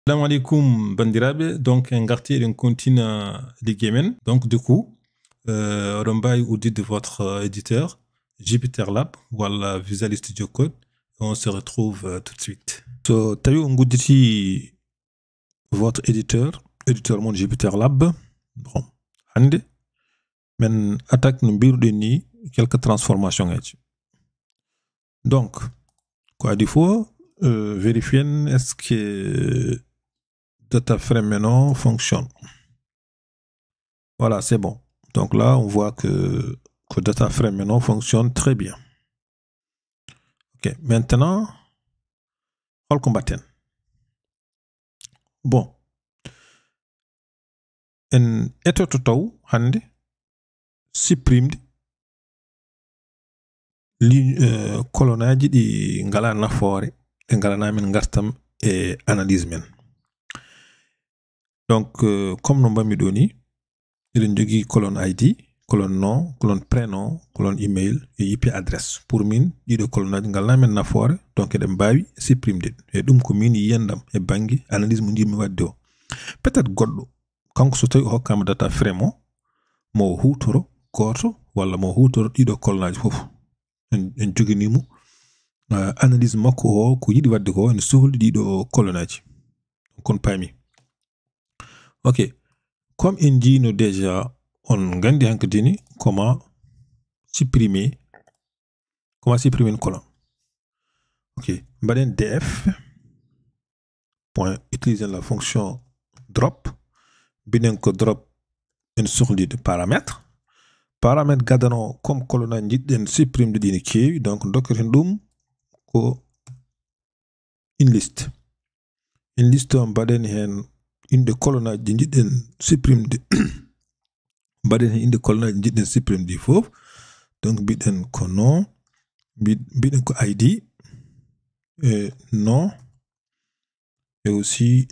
Salam alaikum bandirabe. Donc un quartier d'un continent de Yémen. Donc du coup, Rombaï audit de votre éditeur Jupyter Lab, voilà Visual Studio Code. On se retrouve tout de suite. So, t'as eu un goût d'ici votre éditeur mon Jupyter Lab. Bon, hande. Men attaque nous birudeni quelques transformations. Donc, quoi il faut vérifier est-ce que data frame maintenant fonctionne. Voilà, c'est bon. Donc là, on voit que data frame maintenant fonctionne très bien. Ok, maintenant, on combattant. Bon. En etototaw hande supprimed kolonaji di ngala nafoore e ngala namin gartam e analyse men. Donc comme no mbami do ni eɗen jogui colonne ID, colonne nom, colonne prénom, colonne email et IP adresse. Pour min ɗiɗo colonnaji ngal namen nafoore donc eɗen mbawi supprimde e ɗum ko min yiyandam e banggue analyse mo jimmi wadde o. Peut-être goɗɗo kanko so tawi o hokkama data frame o mo hutoro goto walla mo hutoro ɗiɗo colonnaji fof en joginimo analyse makko o ko yiɗi wadde ko ene sohli ɗiɗo colonnaji kon paami. Ok, comme en jino déjà on gandi hankadini comment supprimer une colonne. Ok, mbaɗen df point utiliser la fonction drop binen ko drop en sohli de paramètre gadano comme colonne jiɗɗen supprime ɗi ne kewi donc dokkaten ɗum ko une liste o mbaɗen hen inde colonne ji jiɗɗen supprime de mbaɗen hen inde colonne ji jiɗɗen supprime ɗi fof donc mbiɗen ko nom mbiɗen ko id nom et aussi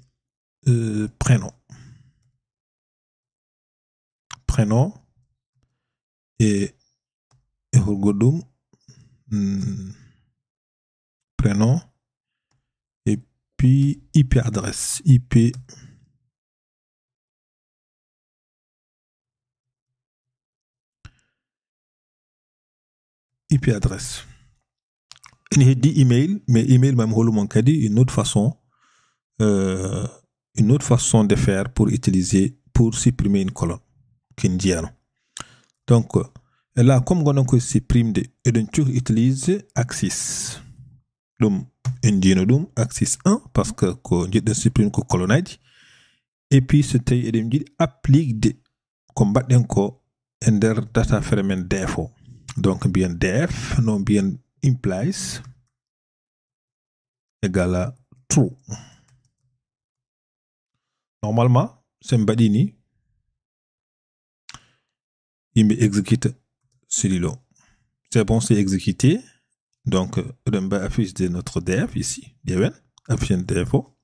prénom et holgoɗum prénom et puis IP adresse IP adresse. Il y a dit email, mais email même holomon kadi une autre façon de faire pour supprimer une colonne kindiano. Donc là comme on a supprime de et donc tu utilises axis donc indino dum axis 1 parce que ko jidden supprime ko colonne et puis c'était edem jidi applique de ko badden ko ender data frame defo donc bien def non bien implies égale à true. Normalement c'est mbadini il me exécute celui-là. C'est bon, c'est exécuté. Donc, on va afficher notre df ici. Bien, afficher dfo.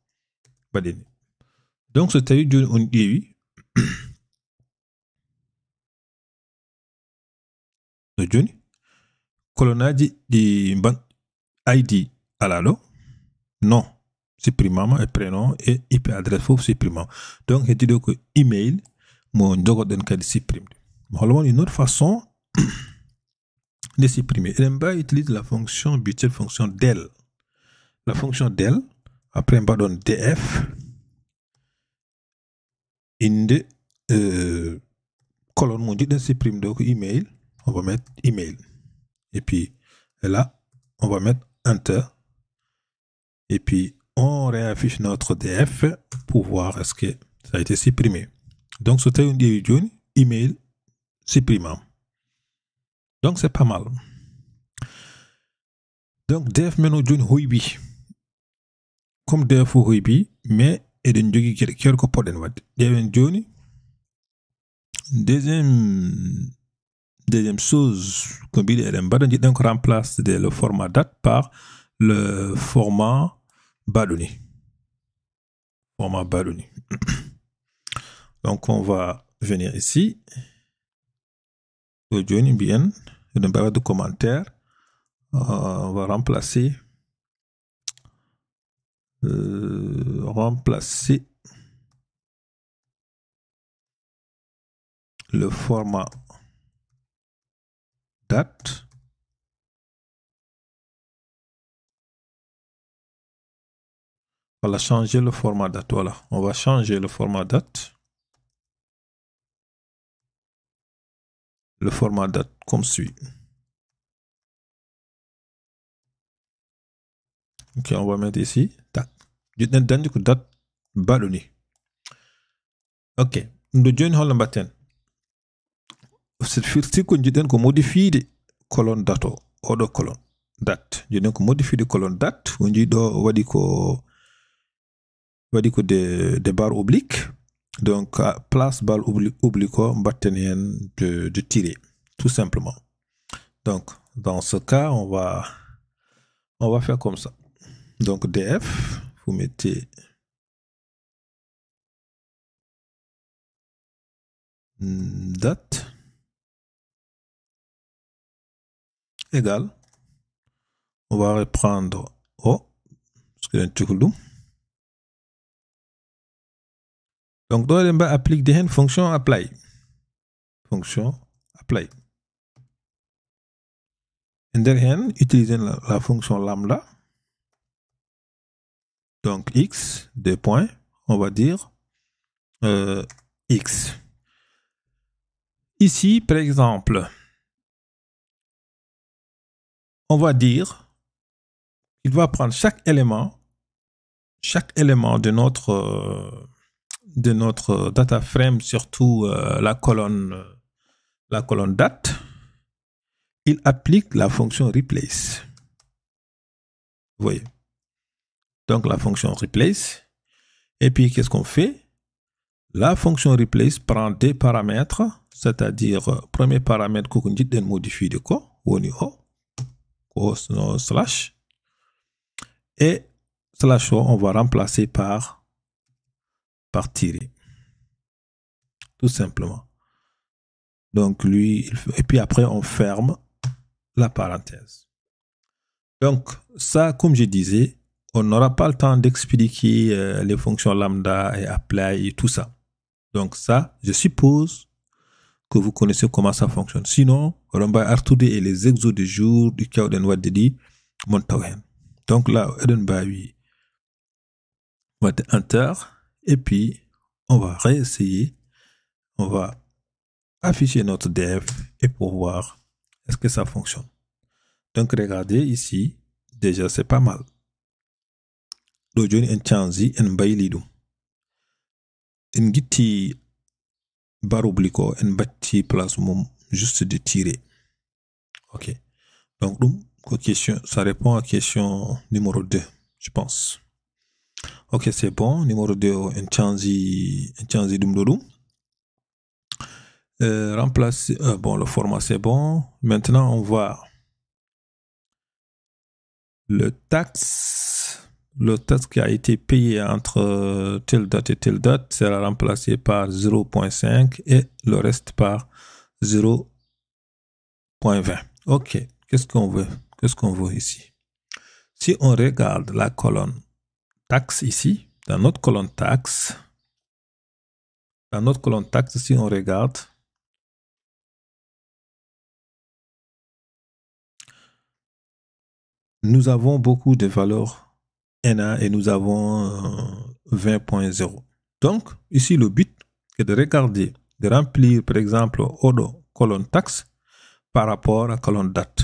Donc, c'est eu on dit le Johnny. Colonnage di ID alalo. Non. Supprimant et prénom et IP adresse foofu supprimant. Donc, il dit que email, mon dogo den kadi supprime. Une autre façon de supprimer. Il utilise la fonction budget fonction del. La fonction del, après on va donner df inde colonne mon dit supprime donc email, on va mettre email. Et puis là, on va mettre enter. Et puis on réaffiche notre df pour voir est-ce que ça a été supprimé. Donc c'était une division email supprimant. Donc c'est pas mal. Donc def meno joni hoybi comme def hoybi mais eɗen jogui keɗe ko poɗen wadde ƴeewen joni deuxième chose ko mbiɗi eɗen mbaɗa jiɗɗen ko remplace le format date par le format baɗoni donc on va venir ici joni mbiyen eɗen mbawi wadde commentaire. On va remplacer remplacer le format date voilà, changer le format date. Voilà, on va changer le format date. Le format date comme suit. Ok, on va mettre ici. Tac. Date baloni. Ok. Nous join le matin. C'est firti ko jiden ko modifier colonne date odo colonne date. Jiden ko modifier colonne date. On dit do wadi ko des barres obliques. Donc place barre oblique mbatten de tirer tout simplement. Donc dans ce cas on va faire comme ça. Donc df, vous mettez date égale, on va reprendre donc dans le applique des fonction apply. Et derrière, utiliser la fonction lambda. Donc x, des points, on va dire x. Ici, par exemple, on va dire qu'il va prendre chaque élément de notre data frame, surtout la colonne date. Il applique la fonction replace. Vous voyez. Donc la fonction replace. Et puis qu'est-ce qu'on fait? La fonction replace prend des paramètres, c'est-à-dire premier paramètre qu'on dit de modifier de quoi? Slash. Et slash on va remplacer par tirer. Tout simplement. Donc lui, et puis après on ferme la parenthèse. Donc ça, comme je disais, on n'aura pas le temps d'expliquer les fonctions lambda et apply et tout ça. Donc ça, je suppose que vous connaissez comment ça fonctionne. Sinon, on va retrouver et les exos de jour du cas de Wadidi Montawen. Donc là, on va mettre Enter et puis on va réessayer. On va afficher notre dev et pour voir est-ce que ça fonctionne. Donc regardez ici, déjà c'est pas mal. Dojoni en chanzi en baylidum. En gitti barre oblique en batti place mom juste de tirer. Ok. Donc question, ça répond à question numéro 2, je pense. Ok, c'est bon. Numéro 2 en chanzi dum dodum. Remplacer bon, le format c'est bon. Maintenant on va le taxe qui a été payé entre telle date et telle date sera remplacé par 0.5 et le reste par 0.20. Ok, qu'est-ce qu'on veut ici? Si on regarde la colonne taxe ici, dans notre colonne taxe, si on regarde, nous avons beaucoup de valeurs NA et nous avons 20.0. Donc, ici, le but est de regarder, de remplir, par exemple, Odo colonne taxe par rapport à colonne date.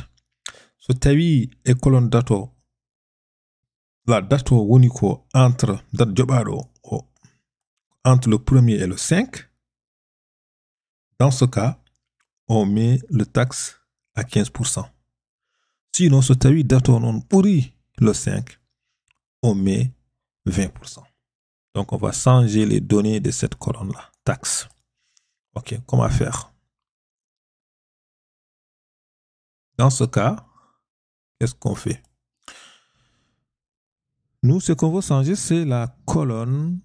So, tawi et colonne date, la date unico entre date jobado entre le 1er et le 5. Dans ce cas, on met le taxe à 15%. Sinon, ce tawi date non pourri le 5, on met 20%. Donc, on va changer les données de cette colonne-là. Taxe. OK, comment faire? Dans ce cas, qu'est-ce qu'on fait? Nous, ce qu'on veut changer, c'est la colonne.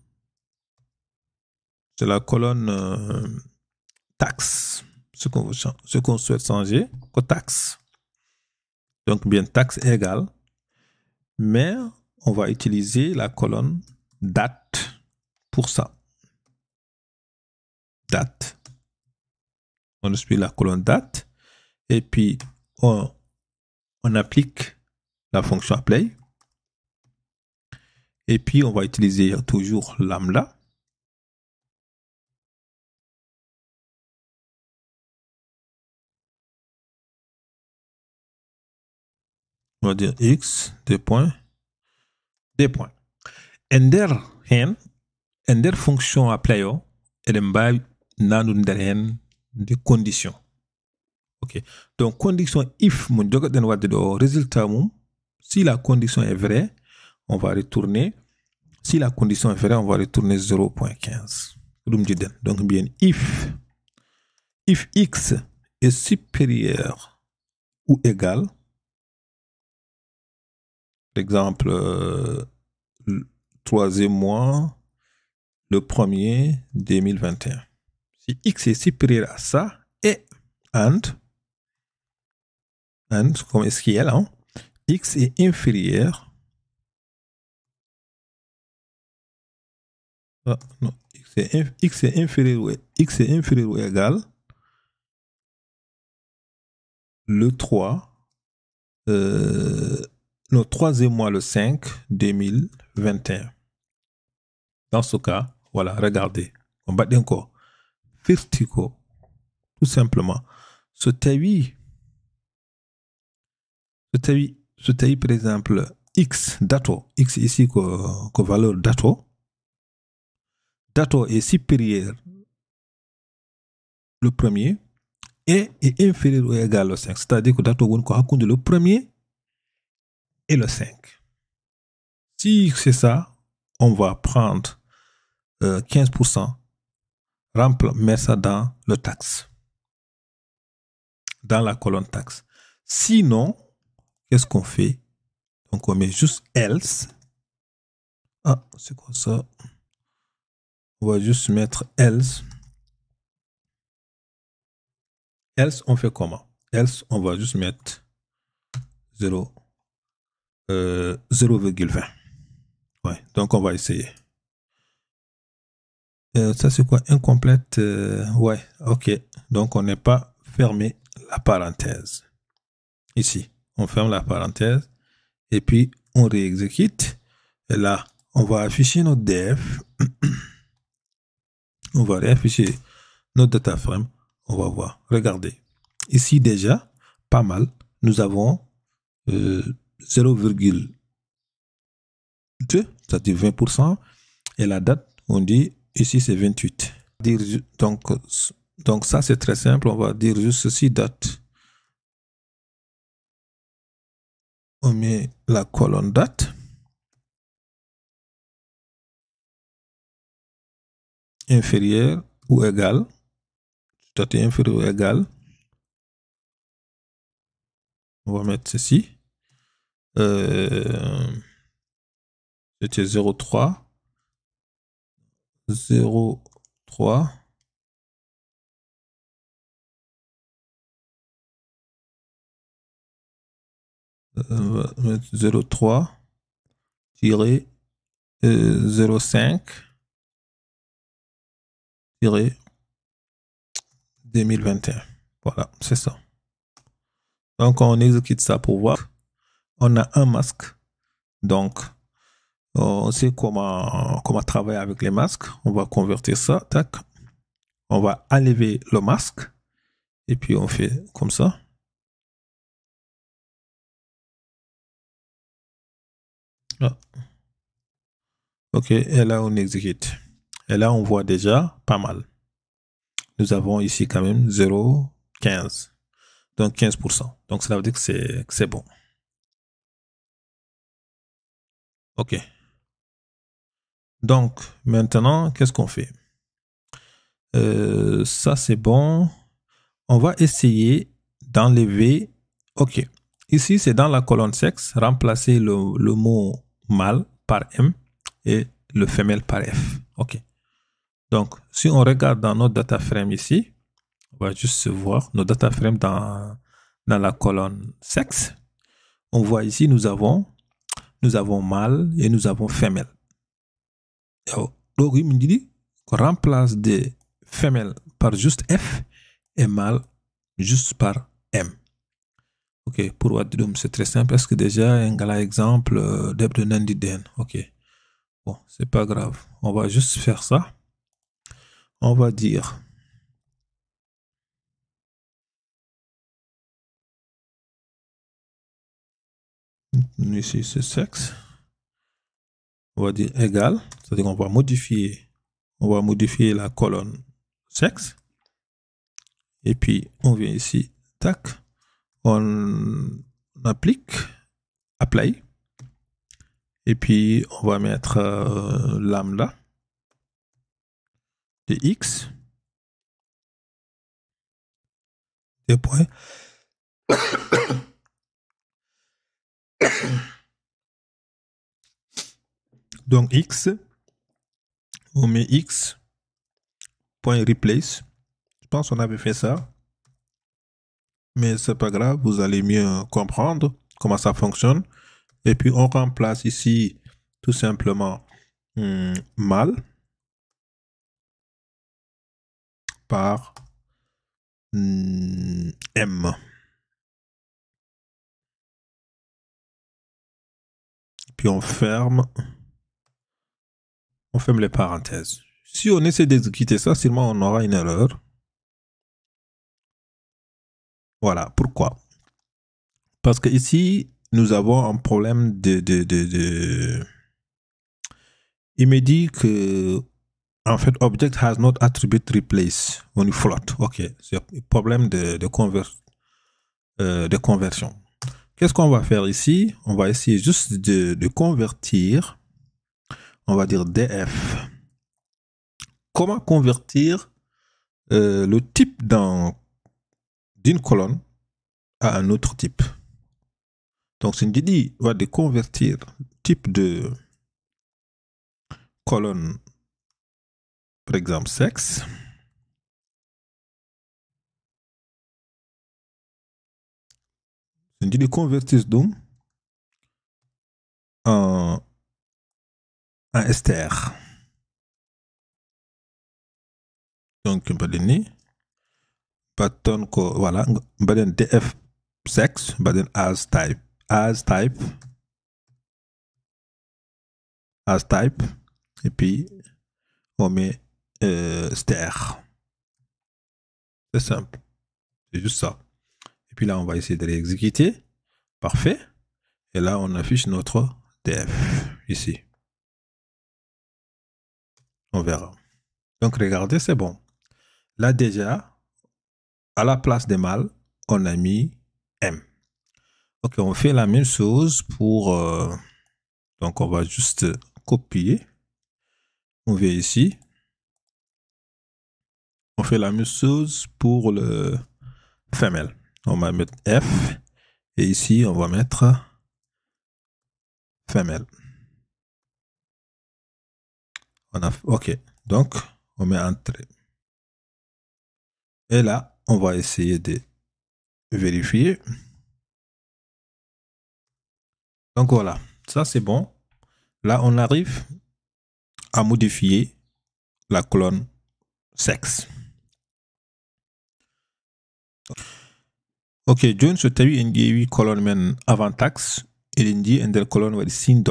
C'est la colonne taxe. Ce qu'on souhaite changer, taxe. Donc, bien, taxe égale. Mais on va utiliser la colonne date pour ça. Date. On utilise la colonne date et puis on applique la fonction apply. Et puis on va utiliser toujours lambda. On va dire x, des points. Ender fonction apply et des conditions. Ok. Donc condition if mon résultat si la condition est vraie, on va retourner. Si la condition est vraie, on va retourner 0.15. Donc bien if x est supérieur ou égal, par exemple, le 3e mois, le 1er 2021. Si x est supérieur à ça, et and comme SQL, hein, x est inférieur. Ah, non, x est inférieur ou égal le 3, le 3e mois, le 5 2021. Dans ce cas, voilà, regardez. On bat encore. Vertico, tout simplement. Ce taille, par exemple, x dato, x ici que valeur dato est supérieur le premier et est inférieur ou égal au 5. C'est-à-dire que dato est le premier et le 5. Si c'est ça, on va prendre 15%, mettre ça dans le taxe, dans la colonne taxe. Sinon, qu'est-ce qu'on fait? Donc on met juste else. Ah, c'est quoi ça? On va juste mettre else. Else, on fait comment? Else, on va juste mettre 0,20. Ouais, donc on va essayer. Ça c'est quoi? Incomplète. Ouais, ok. Donc on n'est pas fermé la parenthèse. Ici, on ferme la parenthèse et puis on réexécute. Et là, on va afficher notre def. On va réafficher notre data frame. On va voir. Regardez. Ici déjà, pas mal. Nous avons 0,2, c'est-à-dire 20%. Et la date, on dit, ici c'est 28. Donc ça c'est très simple. On va dire juste ceci, date. On met la colonne date. Inférieur ou égal. Date inférieur ou égal. On va mettre ceci. C'était 0,3. 0,3. 0,3 tiré 0,5 tiré 2021. Voilà, c'est ça. Donc on exécute ça pour voir. On a un masque. Donc on sait comment travailler avec les masques. On va convertir ça. Tac. On va enlever le masque. Et puis on fait comme ça. Ah. Ok, et là on exécute. Et là on voit déjà pas mal. Nous avons ici quand même 0,15. Donc 15%. Donc cela veut dire que c'est bon. Ok. Donc maintenant, qu'est-ce qu'on fait? Ça c'est bon. On va essayer d'enlever. Ok. Ici c'est dans la colonne sexe. Remplacer le mot mâle par M et le femelle par F. Ok. Donc si on regarde dans notre data frame ici, on va juste voir nos data frame dans la colonne sexe. On voit ici nous avons mâle et nous avons femelle. Donc, il me dit qu'on remplace des femelles par juste F et mâle juste par M. Ok, pour Wadidum, c'est très simple parce que déjà, un exemple de Nandiden. Ok, bon, c'est pas grave. On va juste faire ça. On va dire ici c'est sexe. On va dire égal, c'est-à-dire qu'on va modifier la colonne sexe. Et puis on vient ici, tac, on applique, apply. Et puis on va mettre lambda de x, des points. Donc x, on met x, point replace. Je pense qu'on avait fait ça. Mais c'est pas grave, vous allez mieux comprendre comment ça fonctionne. Et puis on remplace ici tout simplement mâle par M. Puis on ferme les parenthèses. Si on essaie d'exécuter ça, seulement on aura une erreur. Voilà, pourquoi? Parce que ici, nous avons un problème Il me dit que, en fait, object has not attribute replace when you float. Ok, c'est un problème de conversion. Qu'est-ce qu'on va faire ici? On va essayer juste de convertir. On va dire df. Comment convertir le type d'une colonne à un autre type? Donc, c'est une dit, on va de convertir type de colonne, par exemple, sexe. C'est une dit de convertir donc en ester. Donc, on va donner button voilà, on va donner df sex, on va donner as type, et puis on met ster. C'est simple, c'est juste ça. Et puis là, on va essayer de réexécuter. Parfait. Et là, on affiche notre df ici. On verra. Donc, regardez, c'est bon. Là, déjà, à la place des mâles, on a mis M. Ok, on fait la même chose pour... donc, on va juste copier. On vient ici. On fait la même chose pour le femelle. On va mettre F. Et ici, on va mettre femelle. OK. Donc, on met entrée. Et là, on va essayer de vérifier. Donc, voilà. Ça, c'est bon. Là, on arrive à modifier la colonne sexe. Ok, John, so tawi en ƴeewi colonne men avant taxe eɗen jiya e nder colonne waɗi $6.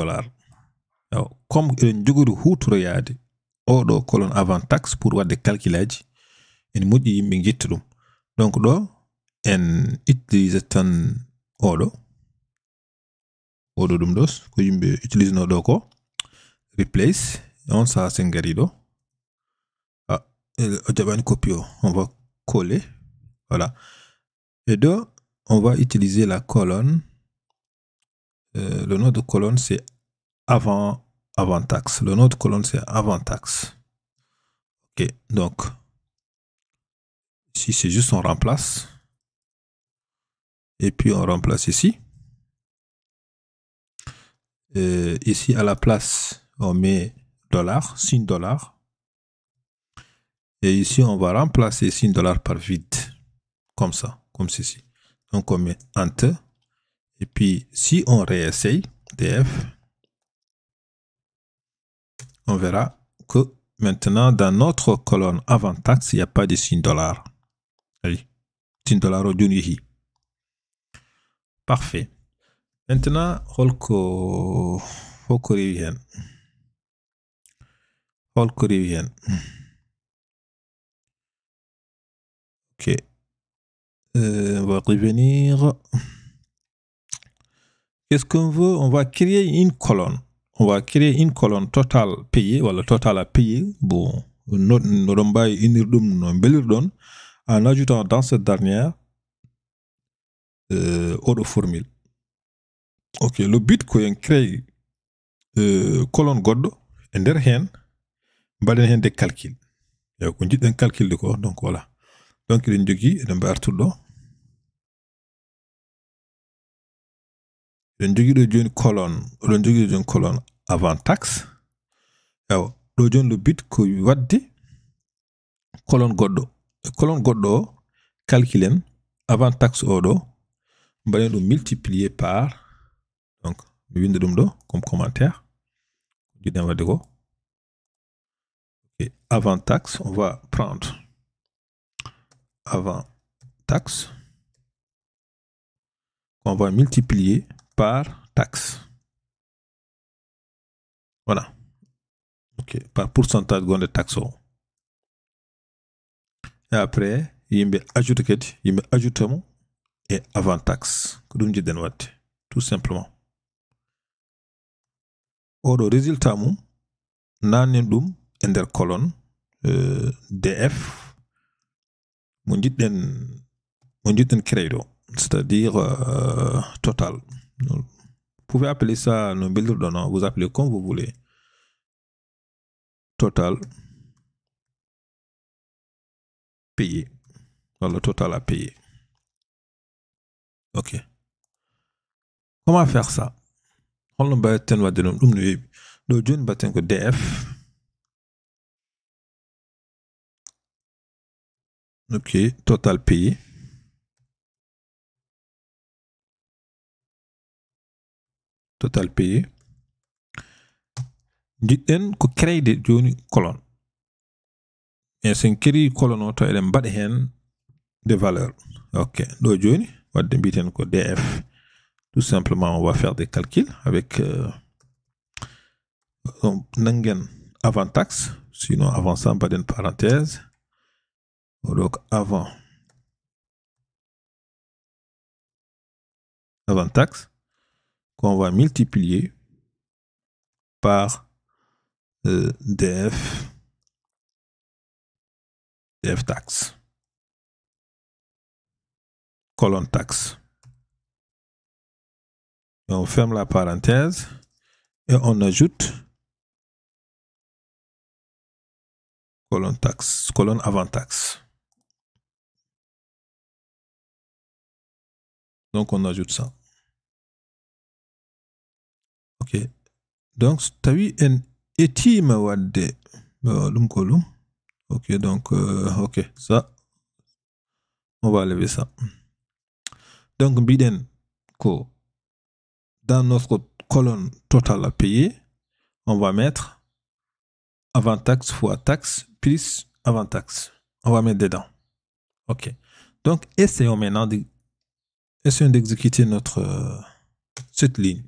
Comme eɗen jogori hutoroyade oɗo colonne avant taxe pour wadde calculaji en moƴƴi yimɓe jetta ɗum. Donc ɗo en utilise tan oɗo ɗum ɗo ko yimɓe utilise no ɗo ko replace on sa sen gari ɗo o jaɓani copie o, on va coller, voilà. Et donc, on va utiliser la colonne. Le nom de colonne, c'est avant taxe. Le nom de colonne, c'est avant taxe. OK, donc, ici, c'est juste on remplace. Et puis, on remplace ici. Ici, à la place, on met $, signe $. Et ici, on va remplacer signe $, par vide. Comme ça, comme ceci. Donc, on met Enter. Et puis, si on réessaye, df, on verra, que maintenant, dans notre colonne avant taxe, il n'y a pas de signe $. Oui, signe $, parfait. Maintenant, holko rewi hen. Holko rewi hen. Ok. On va revenir. Qu'est-ce qu'on veut? On va créer une colonne. On va créer une colonne totale payée, voilà, totale à payer. Bon, en ajoutant dans cette dernière autre formule. Ok, le but qu'on crée colonne goddo et der hen baden hen des calculs. Et on dit un calcul de quoi? Donc voilà. Donc il y a une une colonne avant taxe. Le but que wadde colonne goddo calculen avant taxe odo baden multiplié par, donc comme commentaire. Et avant taxe, on va prendre avant taxe, on va multiplier par taxe. Voilà. Ok, par pourcentage de taxe. Et après, il me ajoute et avant taxe. Tout simplement. Au résultat, nanendum ender colonne DF mon jitten crédo, c'est-à-dire total. Vous pouvez appeler ça no bildirɗo, vous appelez comme vous voulez. Total payé. Voilà, total à payer. Ok. Comment faire ça? On va DF. Ok, total payé. Total payé. Jitten ko créde joni colonne. Et c'est créé colonne auto eden bade hen des valeurs. Ok, do joni wadde biten ko DF. Tout simplement, on va faire des calculs avec nangen avant taxe, sinon avant ça, pas d'une parenthèse. Donc avant taxe, qu'on va multiplier par DF taxe, colonne taxe. Et on ferme la parenthèse et on ajoute colonne taxe, colonne avant taxe. Donc on ajoute ça. Ok. Donc tu as vu un étime wadde kolum. Ok, donc ok, ça on va lever ça. Donc biden ko dans notre colonne totale à payer, on va mettre avant taxe fois taxe plus avant taxe. On va mettre dedans. Ok. Donc essayons maintenant d'exécuter cette ligne.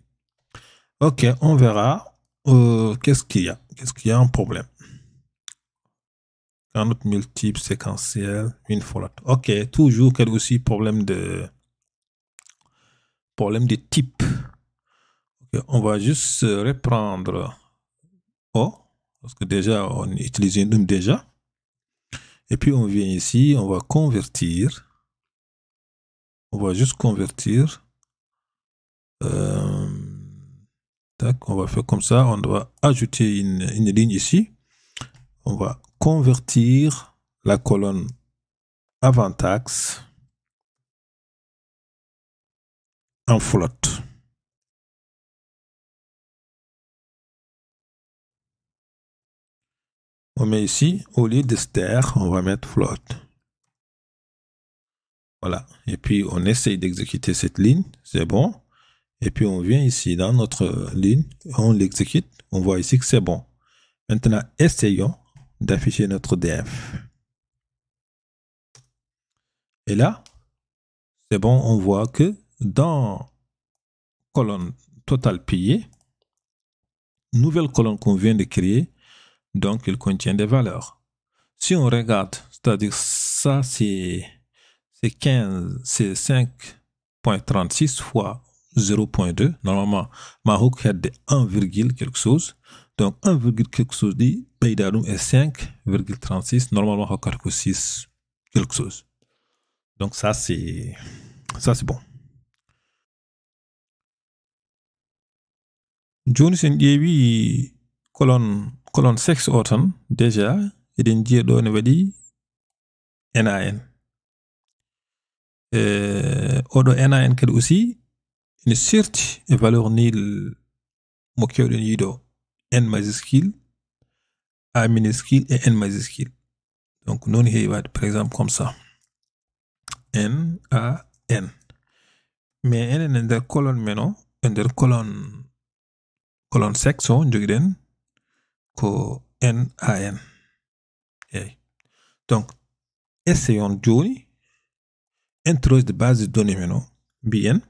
Ok, on verra qu'est-ce qu'il y a. Qu'est-ce qu'il y a en problème? Un autre multiple séquentiel, une flotte. Ok, toujours quel aussi problème de type. Okay, on va juste reprendre O, parce que déjà on utilise une déjà. Et puis on vient ici, on va convertir. On va juste convertir. Tac, on va faire comme ça. On doit ajouter une ligne ici. On va convertir la colonne avant taxe en flotte. On met ici, au lieu de ster, on va mettre flotte. Voilà. Et puis on essaye d'exécuter cette ligne. C'est bon. Et puis on vient ici dans notre ligne, on l'exécute. On voit ici que c'est bon. Maintenant, essayons d'afficher notre DF. Et là, c'est bon, on voit que dans colonne total payé, nouvelle colonne qu'on vient de créer, donc il contient des valeurs. Si on regarde, c'est-à-dire ça c'est 5.36 fois 0.2. Normalement, ma hook head de 1, quelque chose. Donc 1, quelque chose dit, Paydadoum est 5,36. Normalement, hook 6 quelque chose. Donc ça c'est bon. Joni sen ƴeewi colonne 6 o tan déjà eɗen jiya ɗo ne waɗi NaN. Oɗo NaN kadi aussi ene serti e valeur nil mo kewɗen yiɗo N majuscule, A minuscule et N majuscule. Donc non heewi waɗde par exemple comme ça N A N. Mais enen e nder colonne men o e nder colonne 6 o jogiɗen ko NaN. Donc essayons joni introduire de base de données maintenant bien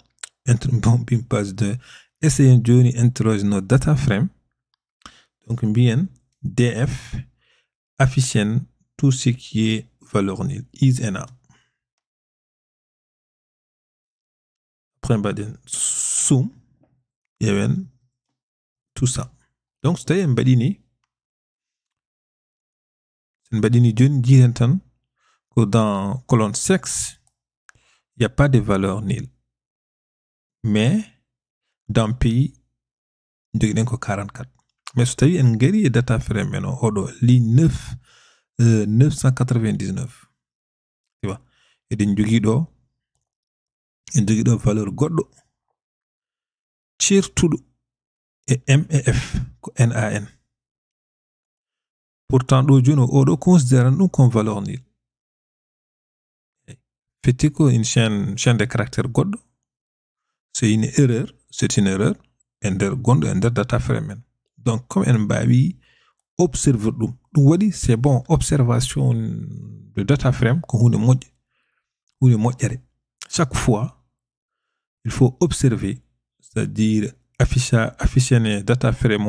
bon base de essayons joni introduire nos data frame. Donc bien df affiche tout ce qui est valeur nil is na. Après baden zoom et tout ça. Donc c'est un badini. C'est un badini joni jiren tan que dans colonne 6 il n'y a pas de valeur nil. Mais dans pays, il y a 44. Mais si tu as une grille data frame, ligne 999. Tu vois? Et il y a une valeur gordo. Surtout et MEF, NaN. Pourtant, on considère nous comme valeur nil. Fait que une chaîne de caractères gordo. C'est une erreur, ender gondo ender data frame. Donc comme en bawi observer dum wadi c'est bon observation de data frame ko hunde moƴƴere. Chaque fois il faut observer, c'est-à-dire afficher les data frame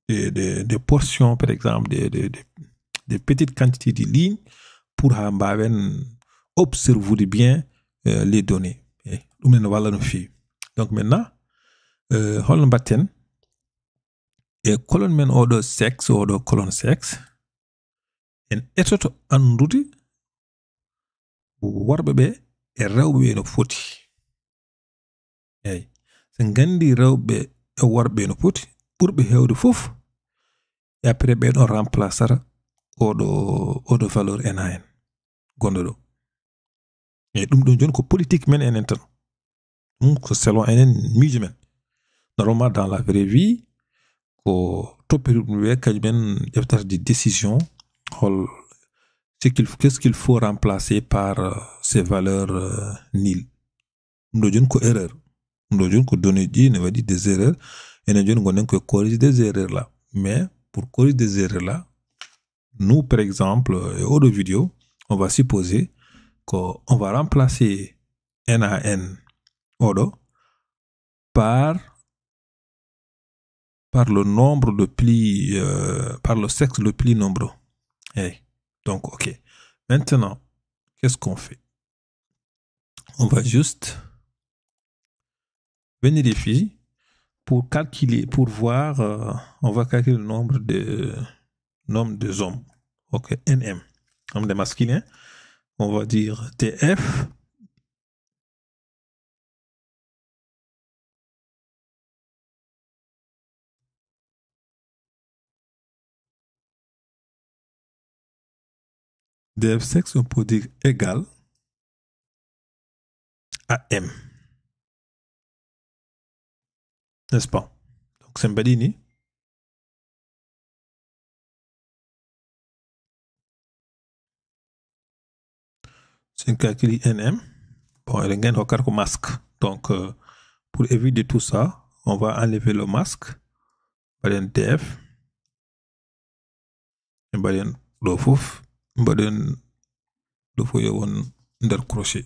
des portions par exemple des petites quantités de lignes pour observer bien les données. Donc maintenant, holno mbatten e colonne men oɗo sexe oɗo colonne sexe en etoto andude worɓe ɓe e rewɓe ɓe no foti. Eyyi sen gandi rewɓe e worɓe no foti ɓurɓe hewde fof e après ɓeɗon remplaçara oɗo valeur NaN gonɗo ɗo. Et ɗum ɗon joni ko politique men enen tan. Donc, selon un musulman. Normalement, dans la vraie vie, des décisions, qu'est-ce qu'il faut remplacer par ces valeurs nil. Nous avons une erreur. Nous avons donné des erreurs et nous avons corriger des erreurs là. Mais pour corriger des erreurs là, nous, par exemple, au de vidéo, on va supposer qu'on va remplacer NaN Odo par le nombre de plis, par le sexe le plus nombreux. Hey. Donc, ok. Maintenant, qu'est-ce qu'on fait? On va juste venir ici pour calculer, pour voir, on va calculer le nombre de hommes. Ok, NM. Nombre de masculins. On va dire TF. DF sexe, on peut dire égal à M. N'est-ce pas? Donc, c'est un badini. C'est un calcul NM. Bon, il y a un masque. Donc, pour éviter tout ça, on va enlever le masque. mbaɗen df mbaɗen ɗo fof mbaɗen ɗo fof yo won nder crochet.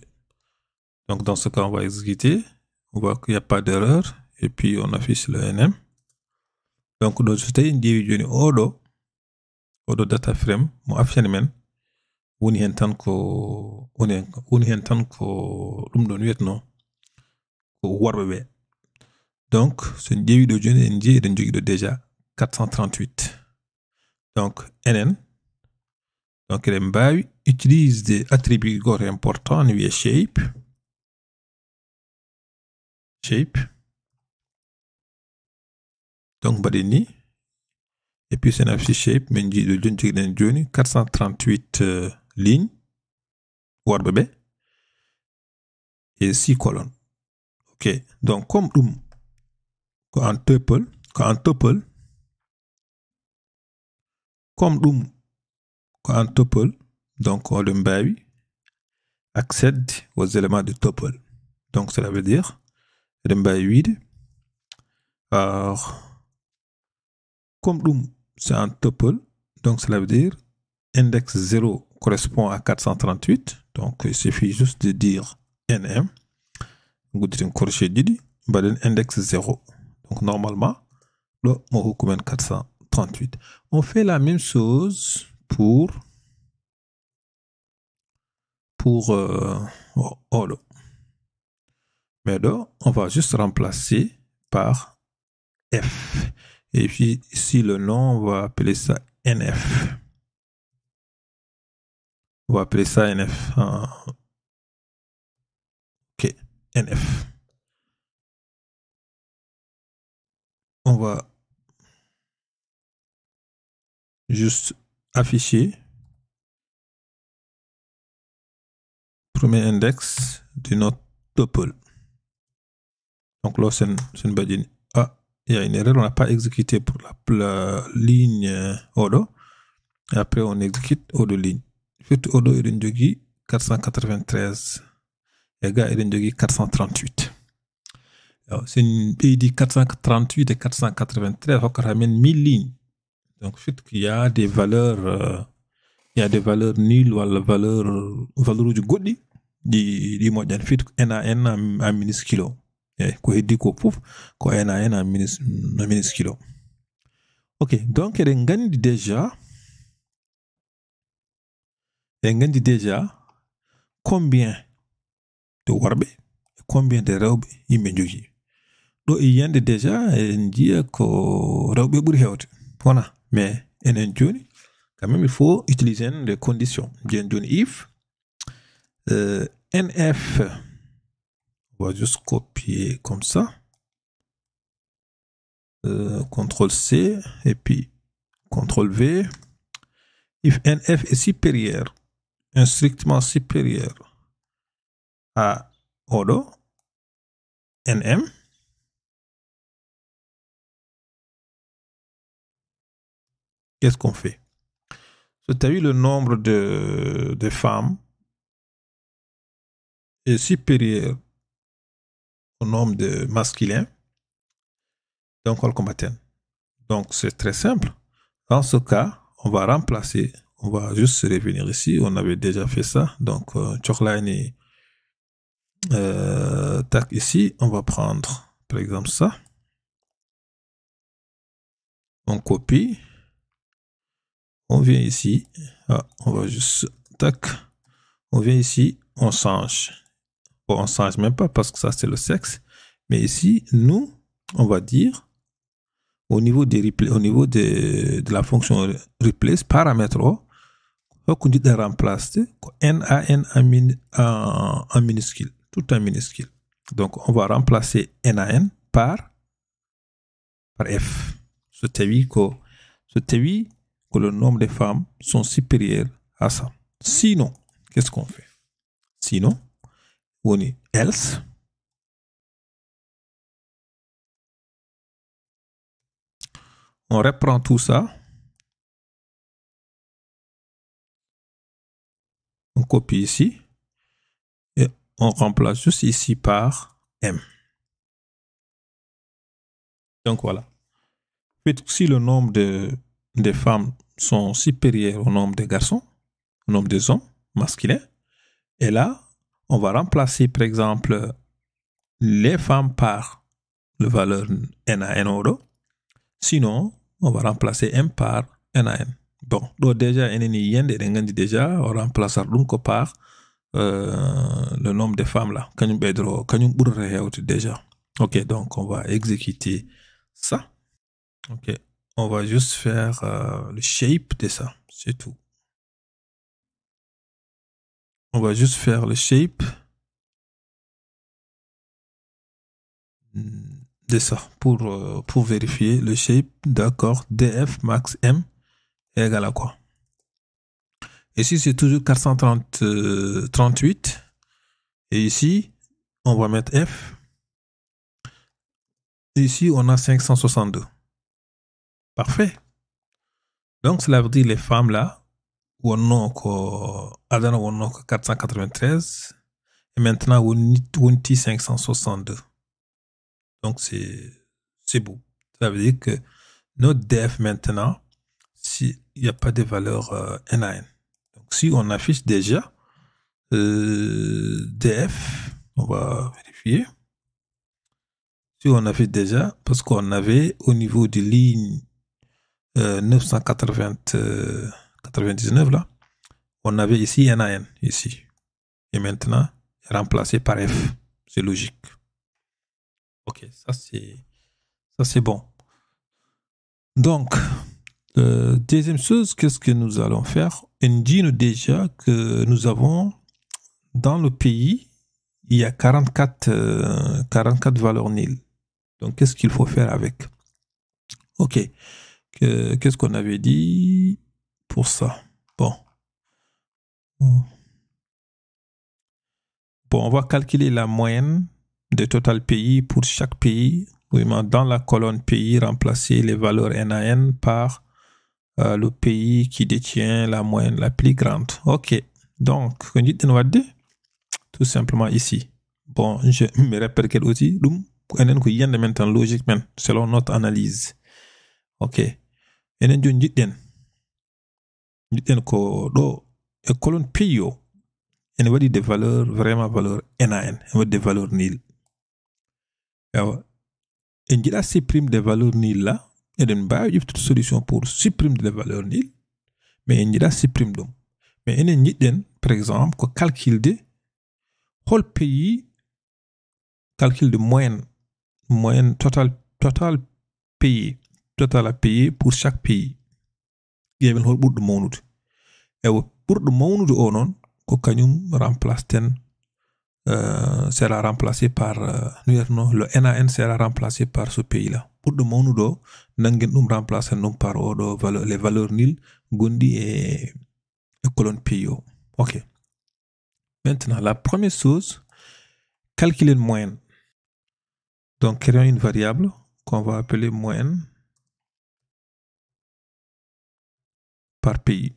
Donc dans ce cas on va exécuter, on voit qu'il n'y a pas d'erreur et puis on affiche le nm. Donc ɗo so tawi en ƴeewi joni oɗo data frame mo affichani men woni hen tan ko ɗum ɗon wiyetno ko worɓe ɓe. Donc so en ƴeewi ɗo joni en jii eɗen jogui ɗo déjà 438. Donc enen donc eɗen mbawi utiliser attribut goto important ne wiye shape. Donc mbaɗen ni et puis sen affiche shape min jiiɗo joni joguiɗen joni 438 lignes worɓe ɓe et 6 colonnes. Ok, donc comme ɗum ko en tuple comme ɗum ko en tuple, donc on mbawi accède aux éléments de tuple. Donc cela veut dire eɗen mbawi wiide comme ɗum c'est un tuple, donc cela veut dire index 0 correspond à 438, donc il suffit juste de dire nm, gouditen crochet didi, mbaɗen index 0, donc normalement le mo 438. On fait la même chose pour Odo, mais là on va juste remplacer par f. Et puis ici le nom, on va appeler ça NF. On va appeler ça NF. Ok, NF. On va juste afficher premier index de notre tuple. Donc là, c'est une badine. Ah, il y a une erreur, on n'a pas exécuté pour la ligne Odo. Et après, on exécute Odo ligne. Fait Odo est une jogi 493. Et gars est une jogi 438. C'est une pays 438 et 493, on ramène 1000 lignes. Donc, fait qu'il y a des valeurs, nulles ou la valeur du godi, du moyen fait NaN en minuscule. Et ko heddi ko pouf, ko NaN en minuscule. Ok, donc, il y a déjà combien de warbe et combien de rewbe yimɓe jogui. Do yande déjà en jiya ko rewbe ɓuri hewde voilà, mais enen joni quand même il faut utiliser les conditions. Bien joni if nf, on va juste copier comme ça, CTRL C et puis CTRL V. If nf est supérieur, strictement supérieur à Odo nm, qu'est-ce qu'on fait? Tu as vu le nombre de femmes est supérieur au nombre de masculins, donc on le combattent. Donc c'est très simple. Dans ce cas, on va remplacer, on va juste revenir ici, on avait déjà fait ça. Donc Chokline tac ici, on va prendre par exemple ça. On copie. On vient ici, on va juste tac. On vient ici, on change. Bon, on change même pas parce que ça c'est le sexe. Mais ici, nous, on va dire au niveau de la fonction replace paramètre on dit de remplacer NaN en minuscule, tout en minuscule. Donc on va remplacer NaN par F. C'est-à-dire que le nombre de femmes sont supérieurs à ça. Sinon, qu'est-ce qu'on fait? Sinon, on est else. On reprend tout ça. On copie ici. Et on remplace juste ici par M. Donc voilà. Si le nombre des femmes sont supérieurs au nombre des garçons, au nombre des hommes masculins, et là, on va remplacer, par exemple, les femmes par le valeur n à n oɗo. Sinon, on va remplacer m par n à n. Bon, donc déjà, déjà, on remplace par le nombre de femmes là. Déjà. Ok, donc on va exécuter ça. Ok, on va juste faire le shape de ça, c'est tout. On va juste faire le shape de ça pour vérifier le shape. D'accord, df max m est égal à quoi? Ici, c'est toujours 438. Et ici, on va mettre f. Et ici, on a 562. Parfait. Donc, cela veut dire les femmes là, on a 493. Et maintenant, on a 562. Donc, c'est beau. Ça veut dire que notre df maintenant, s'il n'y a pas de valeur n à n. Donc, si on affiche déjà df, on va vérifier. Si on affiche déjà, parce qu'on avait au niveau de ligne 999 là, on avait ici n à n, ici. Et maintenant, remplacé par f. C'est logique. Ok, ça c'est bon. Donc, deuxième chose, qu'est-ce que nous allons faire? On dit déjà que nous avons dans le pays, il y a 44 valeurs nil. Donc, qu'est-ce qu'il faut faire avec? Ok, qu'est-ce qu'on avait dit pour ça? Bon, on va calculer la moyenne de total pays pour chaque pays. Dans la colonne pays, remplacer les valeurs n à n par le pays qui détient la moyenne la plus grande. Ok, donc, on dit tout simplement ici. Bon, je me rappelle quel outil. Maintenant logique selon notre analyse. Ok. Et nous dit ko do e colonne pays on va dire des valeurs vraiment valeur n à n, on va des valeurs nil. Et on supprime des valeurs nil là. Et on va une solution pour supprimer des valeurs nil. Mais on supprime donc. Mais on dit par exemple que calcul de whole pays, calcul de moyenne total pays, total à payer pour chaque pays. Il y a une whole bout de monde. Et pour le monde au non, que kanyum remplace sera remplacé par le n à n sera remplacé par ce pays là. Pour le monde nangen remplacer par les valeurs nil gondi et colonne pays. Ok. Maintenant, la première chose, calculer une moyenne. Donc, créons une variable qu'on va appeler moyenne par pays.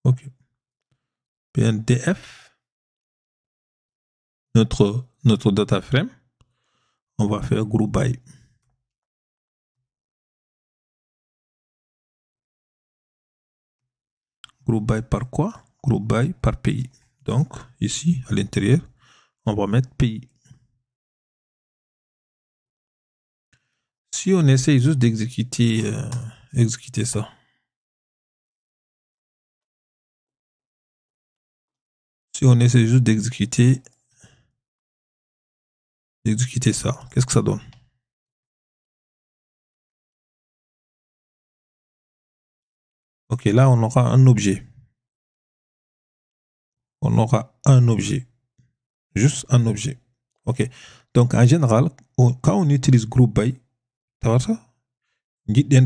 Ok. Bien, df, notre data frame, on va faire group by. Group by par quoi? Group by par pays. Donc, ici, à l'intérieur, on va mettre pays. Si on essaye juste d'exécuter exécuter ça. Si on essaie juste d'exécuter ça, qu'est-ce que ça donne? Ok, là, on aura un objet. On aura un objet. Juste un objet. Ok. Donc, en général, quand on utilise group by, ça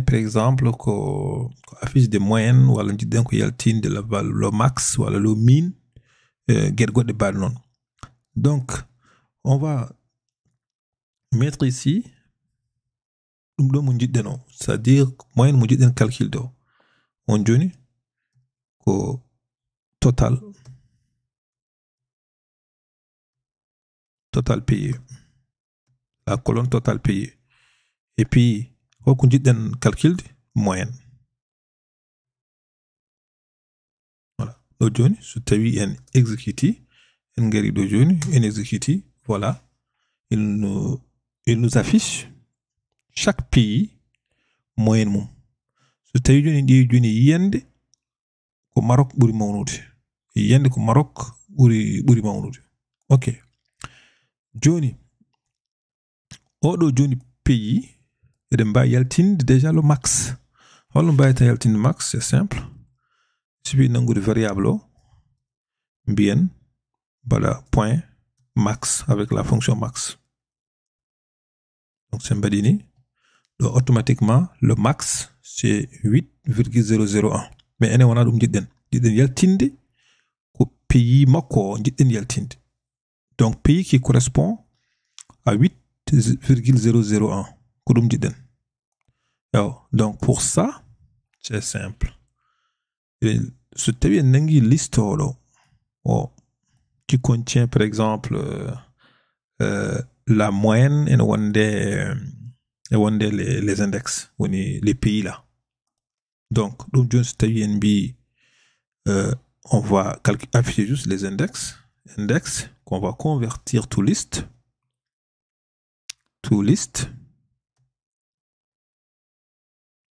par exemple, qu'on affiche des moyennes, ou alors qu'on yaltine de le max, ou le min, gergo de bad non. Donc, on va mettre ici, c'est-à-dire, moyenne, on calcul d'eau. On dit, total total payé. La colonne total payé. Et puis, on dit un calcul moyenne. Voilà. Aujourd'hui, si tu as eu un exécuté, un guéri d'aujourd'hui, un exécuté, voilà. Il nous affiche chaque pays moyenne mum. So tawi joni ɗi joni yiyande ko Maroc ɓuri mawnude. Yiyande ko Maroc ɓuri mawnude. Ok. Joni oɗo joni pays eɗen mbawi yaltinde déjà le max. Holno mbawata yaltinde max? C'est simple. Il suffit nangude variable o mbiyen voilà point max avec la fonction max. Donc c'est mbadini. Donc automatiquement le max c'est 8,001. Mais ene wona ɗum jiɗɗen yaltinde ko pays makko o jiɗɗen yaltinde. Donc pays qui correspond à 8,001 ko ɗum jiɗɗen. Donc pour ça c'est simple. So tawi en nangi liste oɗo qui contient par exemple la moyenne et one day les index les pays là. Donc on va afficher juste les index qu'on va convertir to list.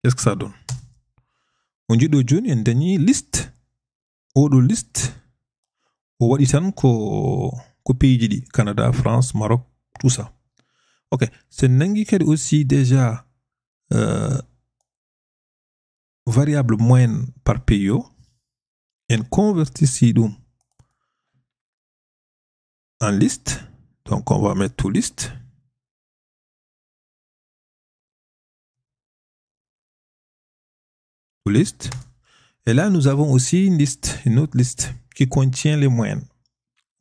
Qu'est-ce que ça donne? On dit aujourd'hui en dernier liste odo liste o wadi tan ko pays jidi Canada, France, Maroc, tout ça. Ok, c'est nangi kadi aussi déjà variable moyenne par pays en convertit en liste. Donc on va mettre to list. Et là nous avons aussi une autre liste qui contient les moyennes.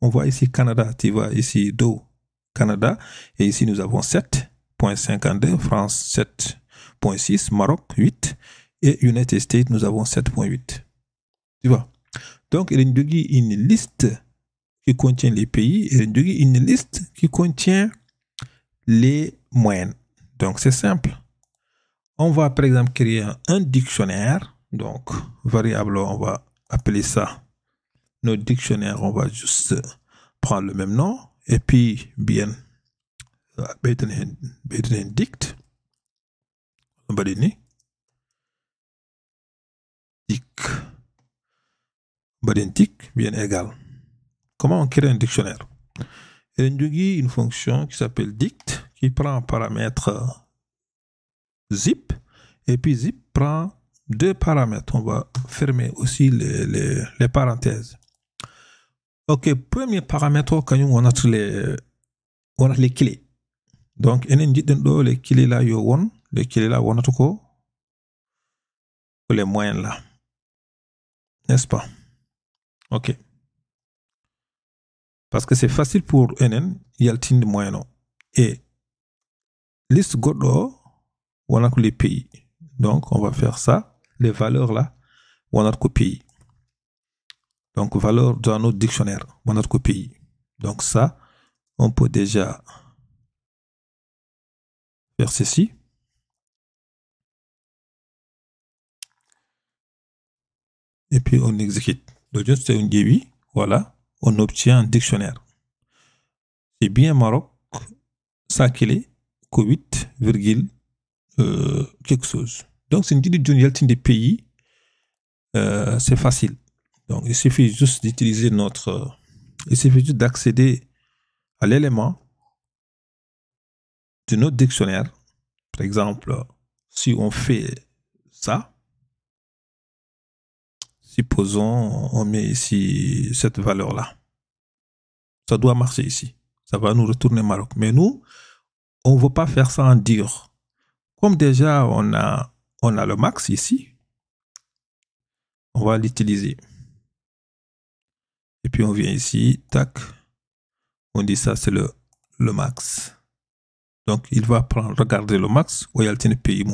On voit ici Canada, tu vois ici do Canada, et ici nous avons 7.52, France 7.6, Maroc 8, et United States nous avons 7.8. Tu vois? Donc il y a une liste qui contient les pays et une liste qui contient les moyennes. Donc c'est simple. On va par exemple créer un dictionnaire. Donc variable, on va appeler ça notre dictionnaire. On va juste prendre le même nom et puis bien dict. On va donner dict bien égal. Comment on crée un dictionnaire? Il y a une fonction qui s'appelle dict qui prend un paramètre zip et puis zip prend deux paramètres. On va fermer aussi les parenthèses. Ok, premier paramètre, on a les clés. Donc, les clés là, on a tout les moyens là. N'est-ce pas? Ok. Parce que c'est facile pour NN, il y a le team de moyen. Et liste godo, on a que les pays. Donc, on va faire ça. Les valeurs là, on a que pays. Donc, valeur dans notre dictionnaire, on a que pays. Donc, ça, on peut déjà faire ceci. Et puis, on exécute. Donc, juste un débit, voilà. On obtient un dictionnaire. C'est bien Maroc, ça qu'il est, 8, quelque chose. Donc, c'est une petite des pays. C'est facile. Donc, il suffit juste d'utiliser il suffit juste d'accéder à l'élément de notre dictionnaire. Par exemple, si on fait ça, supposons, on met ici cette valeur-là. Ça doit marcher ici. Ça va nous retourner Maroc. Mais nous, on ne veut pas faire ça en dur. Comme déjà, on a le max ici, on va l'utiliser. Et puis, on vient ici, tac. On dit ça, c'est le max. Donc, il va regarder le max, royalty pays.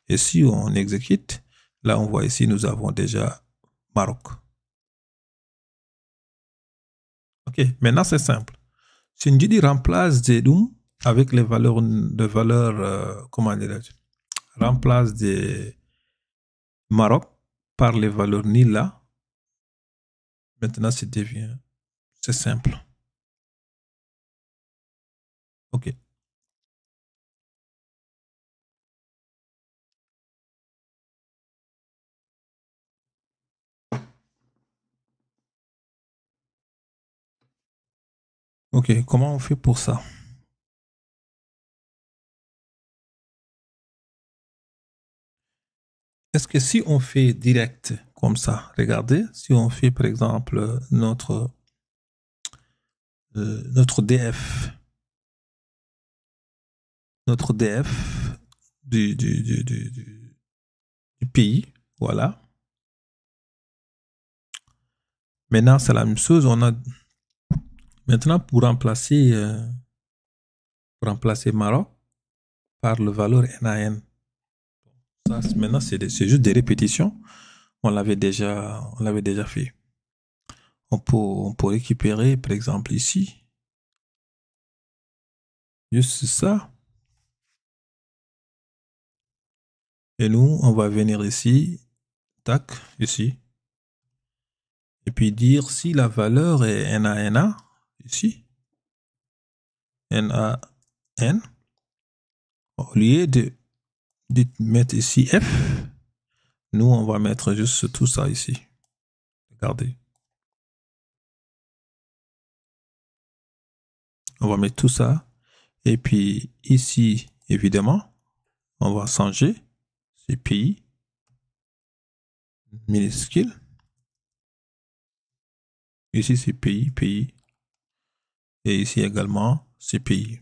Et si on exécute, là, on voit ici, nous avons déjà Maroc. Ok, maintenant, c'est simple. Si on dit remplace Zedum avec les valeurs, comment dirais-je, remplace des Maroc par les valeurs Nila. Maintenant, c'est simple. OK. OK, comment on fait pour ça? Est-ce que si on fait direct comme ça, regardez, si on fait par exemple notre DF, du pays, voilà. Maintenant, c'est la même chose. On a maintenant pour remplacer Maroc par le valeur NaN. Ça, maintenant, c'est juste des répétitions. On l'avait déjà fait. On peut récupérer, par exemple, ici. Juste ça. Et nous, on va venir ici. Tac, ici. Et puis dire si la valeur est NaNa, ici. NaN. Au lieu de mettre ici F, nous, on va mettre juste tout ça ici. Regardez. On va mettre tout ça. Et puis ici, évidemment, on va changer. C'est pays minuscule. Ici, c'est pays. Et ici également, c'est pays.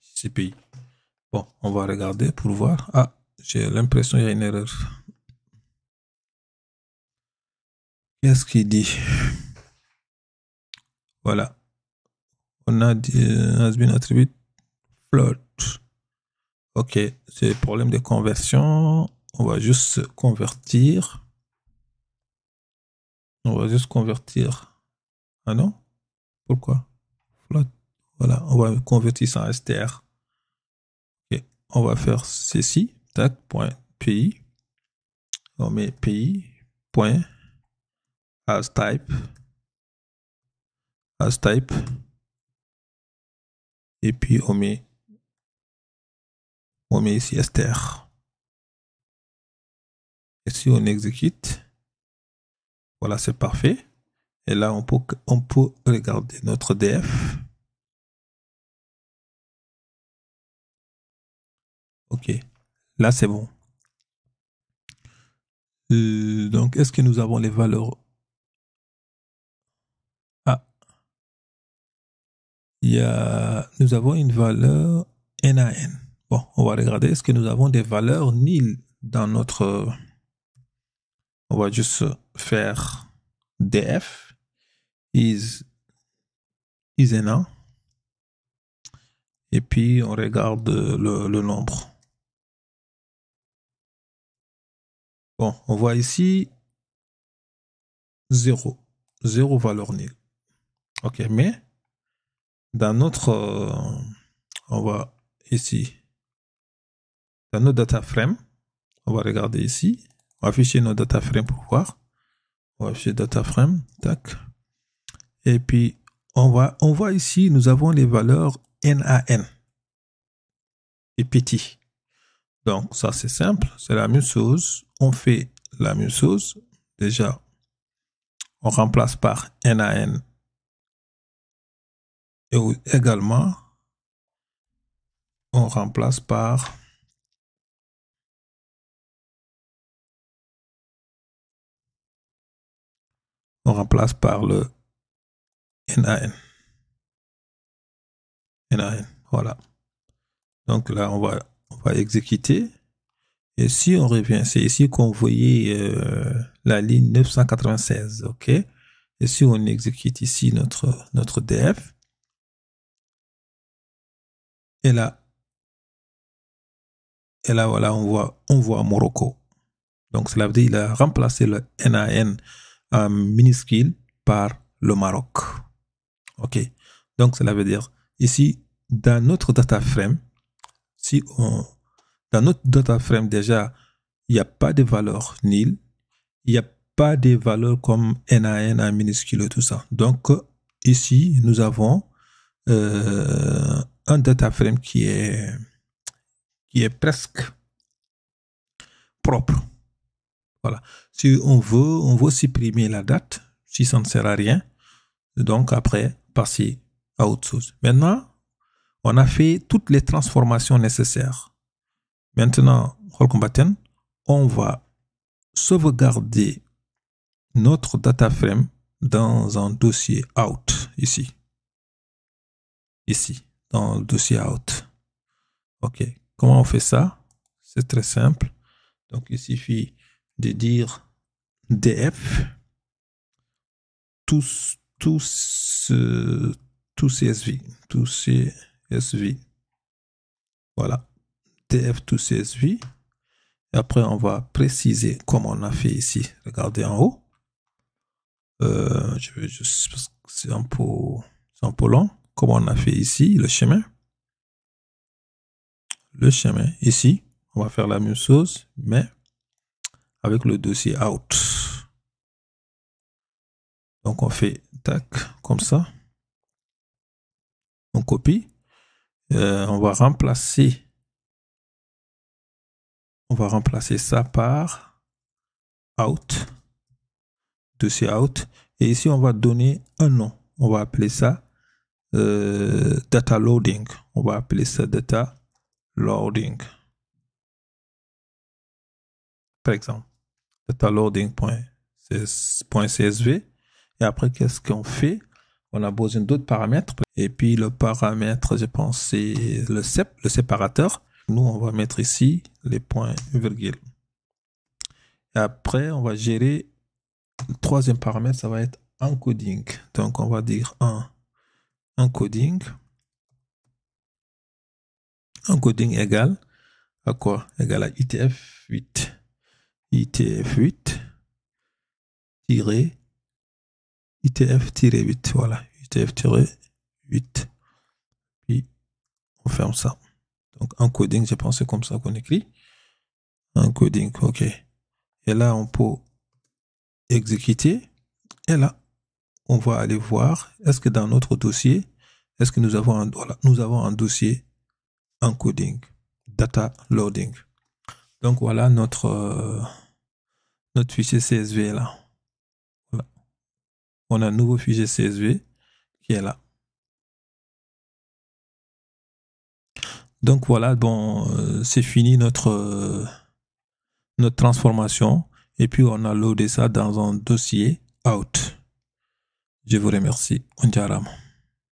C'est pays. Bon, on va regarder pour voir. Ah, j'ai l'impression qu'il y a une erreur. Qu'est-ce qu'il dit? Voilà. On a dit has been attributed float. Ok, c'est le problème de conversion. On va juste convertir. Ah non? Pourquoi? Float. Voilà, on va convertir ça en str. Ok, on va faire ceci. Tac, point pays. On met pays, point, as type. Et puis on met ici str. Et si on exécute, voilà, c'est parfait. Et là, on peut regarder notre df. OK. Là, c'est bon. Donc, est-ce que nous avons les valeurs? Ah. Nous avons une valeur NaN. Bon, on va regarder. Est-ce que nous avons des valeurs nil dans notre... On va juste faire df is NA. Et puis, on regarde le nombre. Bon, on voit ici 0. 0 valeur nulle. OK, mais dans notre... on va ici. Dans notre data frame, on va regarder ici. On va afficher nos data frame pour voir. On va afficher data frame. Tac. Et puis, on voit ici, nous avons les valeurs NaN. Et petit. Donc, ça, c'est simple. C'est la même chose. On fait la même chose. Déjà, on remplace par NaN. Et également, on remplace par le NaN. Voilà. Donc là, on va exécuter. Et si on revient, c'est ici qu'on voyait la ligne 996, OK? Et si on exécute ici notre df, et là, voilà, on voit Morocco. Donc, cela veut dire qu'il a remplacé le NaN minuscule par le Maroc. OK. Donc, cela veut dire, ici, dans notre data frame, dans notre data frame, déjà, il n'y a pas de valeur nil. Il n'y a pas de valeurs comme NaN, en minuscule, tout ça. Donc, ici, nous avons un data frame qui est presque propre. Voilà. Si on veut supprimer la date, si ça ne sert à rien, donc après, passer à autre chose. Maintenant, on a fait toutes les transformations nécessaires. Maintenant, on va sauvegarder notre data frame dans un dossier out, ici, dans le dossier out. OK. Comment on fait ça? C'est très simple. Donc, il suffit de dire df tous CSV. Voilà. df tous CSV. Et après, on va préciser comme on a fait ici. Regardez en haut. Je vais juste, parce que c'est un peu long. Comme on a fait ici, le chemin. Ici, on va faire la même chose, mais avec le dossier out. Donc, on fait tac, comme ça. On copie. On va remplacer ça par out. Dossier out. Et ici, on va donner un nom. On va appeler ça data loading. On va appeler ça data loading. Par exemple, data loading.csv. Et après, qu'est-ce qu'on fait? On a besoin d'autres paramètres. Et puis, le paramètre, je pense, c'est le séparateur. Nous, on va mettre ici les points virgule. Et après, on va gérer le troisième paramètre, ça va être encoding. Donc, on va dire encoding. Encoding égale à quoi? Égale à ITF8. ITF8 ITF-8. Voilà. ITF-8. Puis, on ferme ça. Donc, encoding, je pense que c'est comme ça qu'on écrit. Encoding, OK. Et là, on peut exécuter. Et là, on va aller voir, est-ce que dans notre dossier, est-ce que nous avons un dossier encoding, data loading. Donc, voilà notre fichier CSV là. Voilà. On a un nouveau fichier CSV qui est là. Donc, voilà, bon, c'est fini notre transformation. Et puis, on a loadé ça dans un dossier out. Je vous remercie. On